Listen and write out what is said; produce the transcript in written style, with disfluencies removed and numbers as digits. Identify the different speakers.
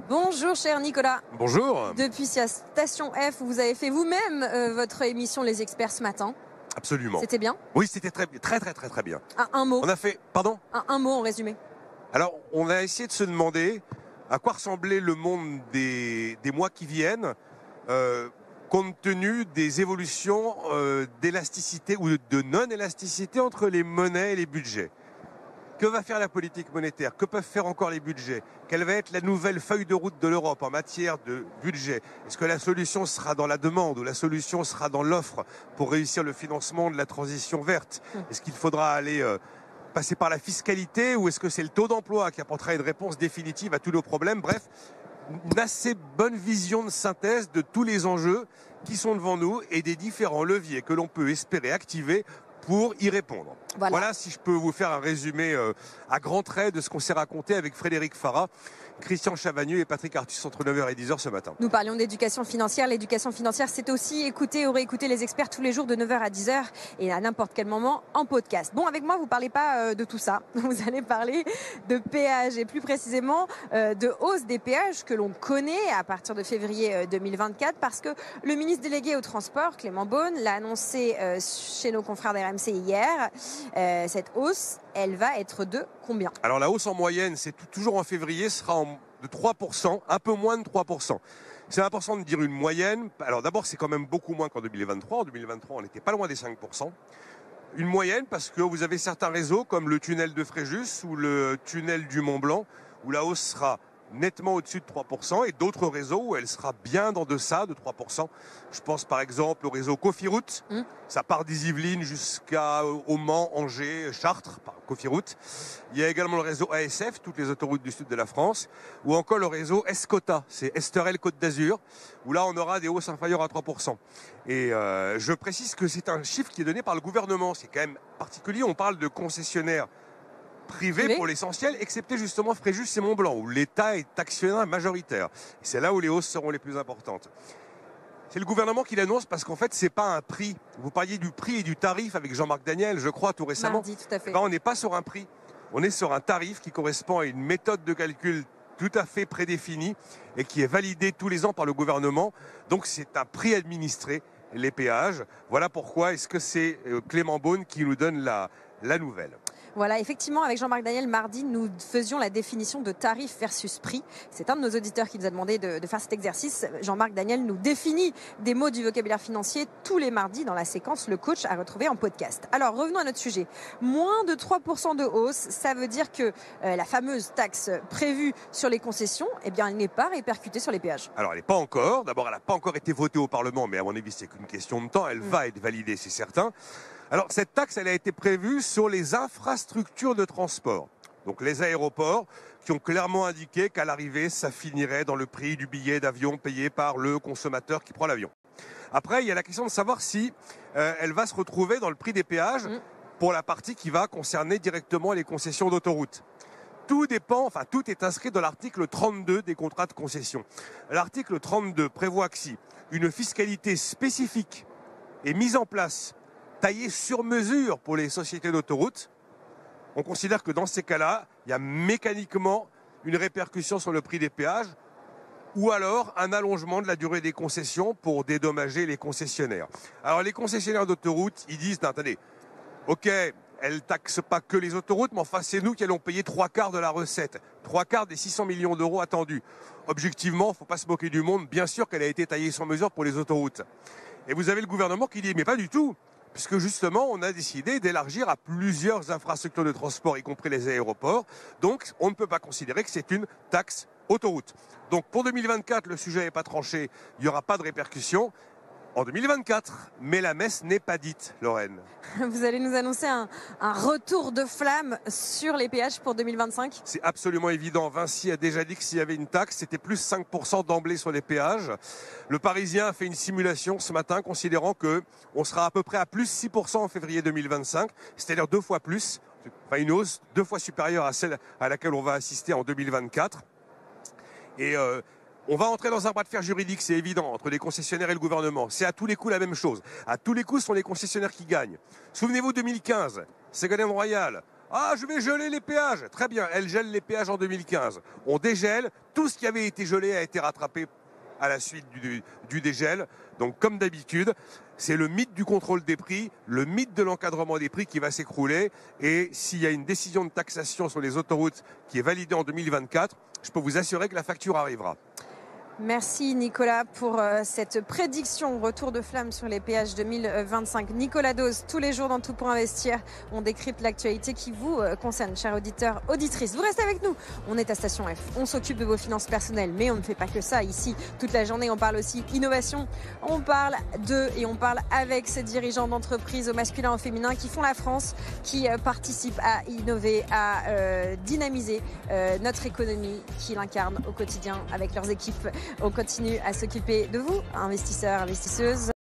Speaker 1: Bonjour cher Nicolas.
Speaker 2: Bonjour.
Speaker 1: Depuis Station F, vous avez fait vous-même votre émission Les Experts ce matin.
Speaker 2: Absolument.
Speaker 1: C'était bien?
Speaker 2: Oui, c'était très bien.
Speaker 1: Un mot.
Speaker 2: On a fait, pardon?
Speaker 1: Un mot en résumé.
Speaker 2: Alors, on a essayé de se demander à quoi ressemblait le monde des mois qui viennent, compte tenu des évolutions d'élasticité ou de non-élasticité entre les monnaies et les budgets. Que va faire la politique monétaire? Que peuvent faire encore les budgets? Quelle va être la nouvelle feuille de route de l'Europe en matière de budget? Est-ce que la solution sera dans la demande ou la solution sera dans l'offre pour réussir le financement de la transition verte? Est-ce qu'il faudra aller passer par la fiscalité ou est-ce que c'est le taux d'emploi qui apportera une réponse définitive à tous nos problèmes? Bref, une assez bonne vision de synthèse de tous les enjeux qui sont devant nous et des différents leviers que l'on peut espérer activer pour y répondre. Voilà si je peux vous faire un résumé à grands traits de ce qu'on s'est raconté avec Frédéric Farah, Christian Chavagneux et Patrick Artus entre 9h et 10h ce matin.
Speaker 1: Nous parlions d'éducation financière. L'éducation financière, c'est aussi écouter ou réécouter les experts tous les jours de 9h à 10h et à n'importe quel moment en podcast. Bon, avec moi, vous ne parlez pas de tout ça. Vous allez parler de péages et plus précisément de hausse des péages que l'on connaît à partir de février 2024 parce que le ministre délégué au transport, Clément Beaune, l'a annoncé chez nos confrères d'RMC hier. Cette hausse, elle va être de combien?
Speaker 2: Alors la hausse en moyenne, c'est toujours en février, sera de 3%, un peu moins de 3%. C'est important de dire une moyenne. Alors d'abord, c'est quand même beaucoup moins qu'en 2023. En 2023, on n'était pas loin des 5%. Une moyenne parce que vous avez certains réseaux comme le tunnel de Fréjus ou le tunnel du Mont Blanc où la hausse sera nettement au-dessus de 3% et d'autres réseaux où elle sera bien en deçà de 3%. Je pense par exemple au réseau Cofiroute. Ça part des Yvelines jusqu'au Mans, Angers, Chartres, par Cofiroute. Il y a également le réseau ASF, toutes les autoroutes du sud de la France, ou encore le réseau Escota, c'est Esterel Côte d'Azur, où là on aura des hausses inférieures à 3%. Et je précise que c'est un chiffre qui est donné par le gouvernement, c'est quand même particulier, on parle de concessionnaires privé pour l'essentiel, excepté justement Fréjus et Mont-Blanc, où l'État est actionnaire majoritaire. C'est là où les hausses seront les plus importantes. C'est le gouvernement qui l'annonce parce qu'en fait, c'est pas un prix. Vous parliez du prix et du tarif avec Jean-Marc Daniel, je crois, tout récemment.
Speaker 1: Mardi, tout à fait.
Speaker 2: Ben, on n'est pas sur un prix. On est sur un tarif qui correspond à une méthode de calcul tout à fait prédéfinie et qui est validée tous les ans par le gouvernement. Donc, c'est un prix administré, les péages. Voilà pourquoi est-ce que c'est Clément Beaune qui nous donne la nouvelle.
Speaker 1: Voilà, effectivement, avec Jean-Marc Daniel, mardi, nous faisions la définition de tarif versus prix. C'est un de nos auditeurs qui nous a demandé de faire cet exercice. Jean-Marc Daniel nous définit des mots du vocabulaire financier tous les mardis dans la séquence Le Coach à retrouver en podcast. Alors, revenons à notre sujet. Moins de 3% de hausse, ça veut dire que la fameuse taxe prévue sur les concessions, eh bien, elle n'est pas répercutée sur les péages.
Speaker 2: Alors, elle n'est pas encore. D'abord, elle n'a pas encore été votée au Parlement, mais à mon avis, c'est qu'une question de temps. Elle va être validée, c'est certain. Alors, cette taxe, elle a été prévue sur les infrastructures de transport. Donc, les aéroports qui ont clairement indiqué qu'à l'arrivée, ça finirait dans le prix du billet d'avion payé par le consommateur qui prend l'avion. Après, il y a la question de savoir si elle va se retrouver dans le prix des péages pour la partie qui va concerner directement les concessions d'autoroute. Tout dépend, enfin tout est inscrit dans l'article 32 des contrats de concession. L'article 32 prévoit que si une fiscalité spécifique est mise en place, taillée sur mesure pour les sociétés d'autoroute, on considère que dans ces cas-là, il y a mécaniquement une répercussion sur le prix des péages ou alors un allongement de la durée des concessions pour dédommager les concessionnaires. Alors les concessionnaires d'autoroute, ils disent, attendez, ok, elle ne taxe pas que les autoroutes, mais enfin c'est nous qui allons payer 3/4 de la recette, 3/4 des 600 millions d'euros attendus. Objectivement, il ne faut pas se moquer du monde, bien sûr qu'elle a été taillée sur mesure pour les autoroutes. Et vous avez le gouvernement qui dit, mais pas du tout, puisque justement on a décidé d'élargir à plusieurs infrastructures de transport, y compris les aéroports, donc on ne peut pas considérer que c'est une taxe autoroute. Donc pour 2024, le sujet n'est pas tranché, il n'y aura pas de répercussions. En 2024, mais la messe n'est pas dite, Lorraine.
Speaker 1: Vous allez nous annoncer un retour de flamme sur les péages pour 2025 ?
Speaker 2: C'est absolument évident. Vinci a déjà dit que s'il y avait une taxe, c'était plus 5% d'emblée sur les péages. Le Parisien a fait une simulation ce matin considérant qu'on sera à peu près à plus 6% en février 2025, c'est-à-dire 2 fois plus, enfin une hausse 2 fois supérieure à celle à laquelle on va assister en 2024. Et on va entrer dans un bras de fer juridique, c'est évident, entre les concessionnaires et le gouvernement. C'est à tous les coups la même chose. À tous les coups, ce sont les concessionnaires qui gagnent. Souvenez-vous 2015, Ségolène Royal Ah, je vais geler les péages. Très bien, elle gèle les péages en 2015. On dégèle. Tout ce qui avait été gelé a été rattrapé à la suite du dégel. Donc, comme d'habitude, c'est le mythe du contrôle des prix, le mythe de l'encadrement des prix qui va s'écrouler. Et s'il y a une décision de taxation sur les autoroutes qui est validée en 2024, je peux vous assurer que la facture arrivera.
Speaker 1: Merci Nicolas pour cette prédiction retour de flamme sur les péages 2025. Nicolas Dose, tous les jours dans Tout pour investir, on décrypte l'actualité qui vous concerne, chers auditeurs, auditrices. Vous restez avec nous, on est à Station F, on s'occupe de vos finances personnelles, mais on ne fait pas que ça ici. Toute la journée, on parle aussi innovation, on parle et on parle avec ces dirigeants d'entreprises au masculin, au féminin qui font la France, qui participent à innover, à dynamiser notre économie, qui l'incarnent au quotidien avec leurs équipes. On continue à s'occuper de vous, investisseurs, investisseuses.